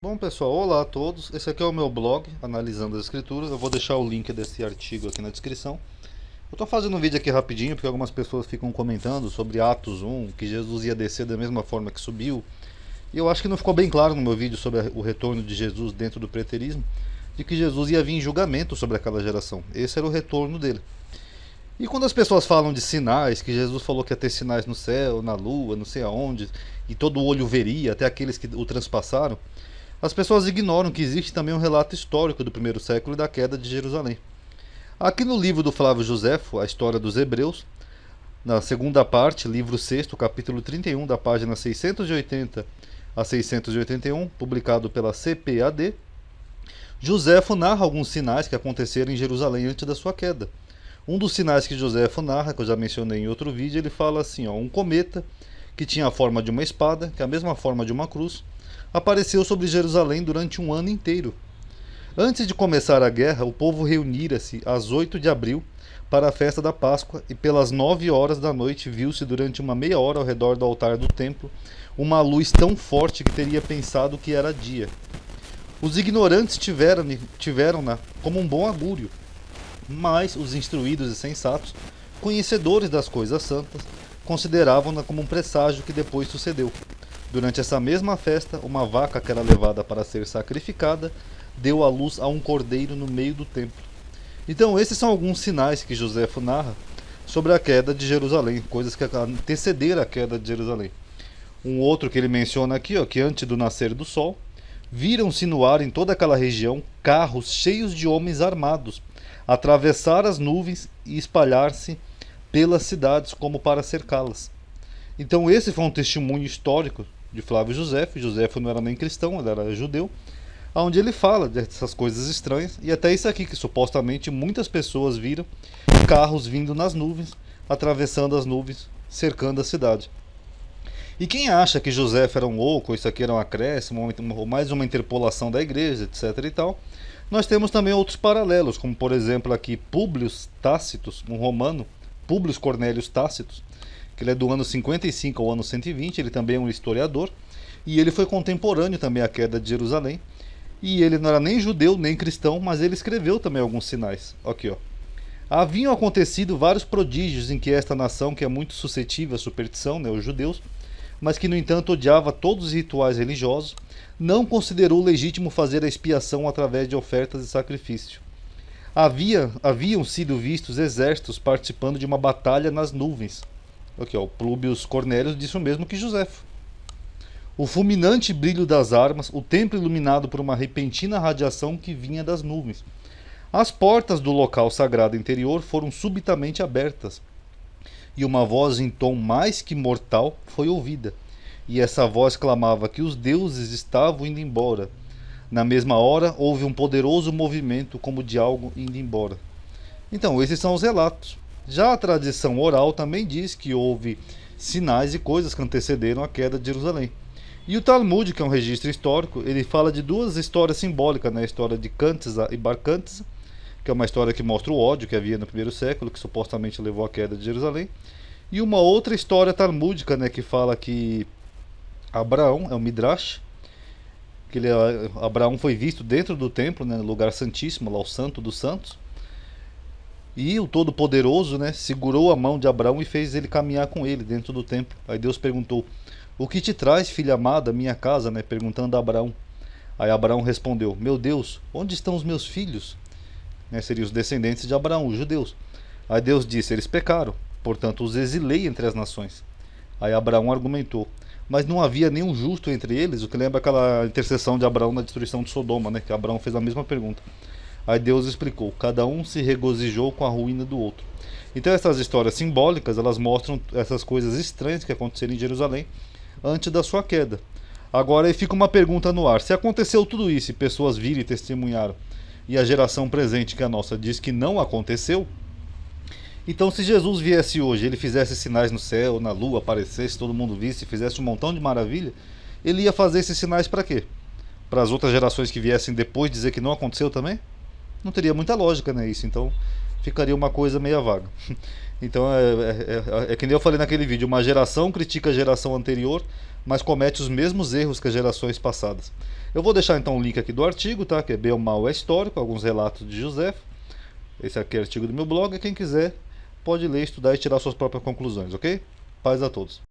Bom pessoal, olá a todos, esse aqui é o meu blog, Analisando as Escrituras. Eu vou deixar o link desse artigo aqui na descrição. Eu estou fazendo um vídeo aqui rapidinho, porque algumas pessoas ficam comentando sobre Atos 1, que Jesus ia descer da mesma forma que subiu. E eu acho que não ficou bem claro no meu vídeo sobre o retorno de Jesus dentro do preterismo, de que Jesus ia vir em julgamento sobre aquela geração. Esse era o retorno dele. E quando as pessoas falam de sinais, que Jesus falou que ia ter sinais no céu, na lua, não sei aonde, e todo olho veria, até aqueles que o transpassaram, as pessoas ignoram que existe também um relato histórico do primeiro século e da queda de Jerusalém. Aqui no livro do Flávio Josefo, A História dos Hebreus, na segunda parte, livro 6º, capítulo 31, da página 680 a 681, publicado pela CPAD, Josefo narra alguns sinais que aconteceram em Jerusalém antes da sua queda. Um dos sinais que Josefo narra, que eu já mencionei em outro vídeo, ele fala assim, um cometa que tinha a forma de uma espada, que é a mesma forma de uma cruz, apareceu sobre Jerusalém durante um ano inteiro. Antes de começar a guerra, o povo reunira-se às 8 de abril para a festa da Páscoa e pelas 9 horas da noite viu-se durante uma meia hora ao redor do altar do templo uma luz tão forte que teria pensado que era dia. Os ignorantes tiveram-na como um bom augúrio, mas os instruídos e sensatos, conhecedores das coisas santas, consideravam-na como um presságio que depois sucedeu. Durante essa mesma festa, uma vaca que era levada para ser sacrificada deu à luz a um cordeiro no meio do templo. Então, esses são alguns sinais que Josefo narra sobre a queda de Jerusalém, coisas que antecederam a queda de Jerusalém. Um outro que ele menciona aqui, que antes do nascer do sol, viram-se no ar em toda aquela região carros cheios de homens armados, atravessar as nuvens e espalhar-se pelas cidades como para cercá-las. Então esse foi um testemunho histórico de Flávio Josefo. Josefo não era nem cristão, ele era judeu, onde ele fala dessas coisas estranhas, e até isso aqui, que supostamente muitas pessoas viram carros vindo nas nuvens, atravessando as nuvens, cercando a cidade. E quem acha que Josefo era um louco, isso aqui era um acréscimo, ou mais uma interpolação da igreja, etc e tal, nós temos também outros paralelos, como por exemplo aqui Públio Tácitos, um romano, Públio Cornélios Tácitos, que ele é do ano 55 ao ano 120, ele também é um historiador, e ele foi contemporâneo também à queda de Jerusalém, e ele não era nem judeu nem cristão, mas ele escreveu também alguns sinais. Aqui, haviam acontecido vários prodígios em que esta nação, que é muito suscetível à superstição, os judeus, mas que no entanto odiava todos os rituais religiosos, não considerou legítimo fazer a expiação através de ofertas e sacrifício. Haviam sido vistos exércitos participando de uma batalha nas nuvens. Aqui, o Públio Cornélios disse o mesmo que Josefo. O fulminante brilho das armas, o templo iluminado por uma repentina radiação que vinha das nuvens. As portas do local sagrado interior foram subitamente abertas, e uma voz em tom mais que mortal foi ouvida. E essa voz clamava que os deuses estavam indo embora. Na mesma hora, houve um poderoso movimento como de algo indo embora. Então, esses são os relatos. Já a tradição oral também diz que houve sinais e coisas que antecederam a queda de Jerusalém. E o Talmud, que é um registro histórico, ele fala de duas histórias simbólicas, a história de Cantza e Bar Cantza, que é uma história que mostra o ódio que havia no primeiro século, que supostamente levou à queda de Jerusalém. E uma outra história talmúdica, que fala que Abraão, é o Midrash, que Abraão foi visto dentro do templo, no lugar santíssimo, lá o santo dos santos, e o Todo-Poderoso segurou a mão de Abraão e fez ele caminhar com ele dentro do templo. Aí Deus perguntou: o que te traz, filha amada, à minha casa? Perguntando a Abraão. Aí Abraão respondeu: meu Deus, onde estão os meus filhos? Seriam os descendentes de Abraão, os judeus. Aí Deus disse: eles pecaram, portanto os exilei entre as nações. Aí Abraão argumentou: mas não havia nenhum justo entre eles? O que lembra aquela intercessão de Abraão na destruição de Sodoma, que Abraão fez a mesma pergunta. Aí Deus explicou: cada um se regozijou com a ruína do outro. Então essas histórias simbólicas, elas mostram essas coisas estranhas que aconteceram em Jerusalém antes da sua queda. Agora aí fica uma pergunta no ar: se aconteceu tudo isso e pessoas viram e testemunharam, e a geração presente, que é a nossa, diz que não aconteceu, então se Jesus viesse hoje, ele fizesse sinais no céu, na lua, aparecesse, todo mundo visse, fizesse um montão de maravilha, ele ia fazer esses sinais para quê? Para as outras gerações que viessem depois dizer que não aconteceu também? Não teria muita lógica, isso. Então ficaria uma coisa meia vaga. Então é que nem eu falei naquele vídeo, uma geração critica a geração anterior, mas comete os mesmos erros que as gerações passadas. Eu vou deixar então o link aqui do artigo, tá? Que é Bem ou Mal é Histórico, alguns relatos de José. Esse aqui é o artigo do meu blog, quem quiser pode ler, estudar e tirar suas próprias conclusões, ok? Paz a todos.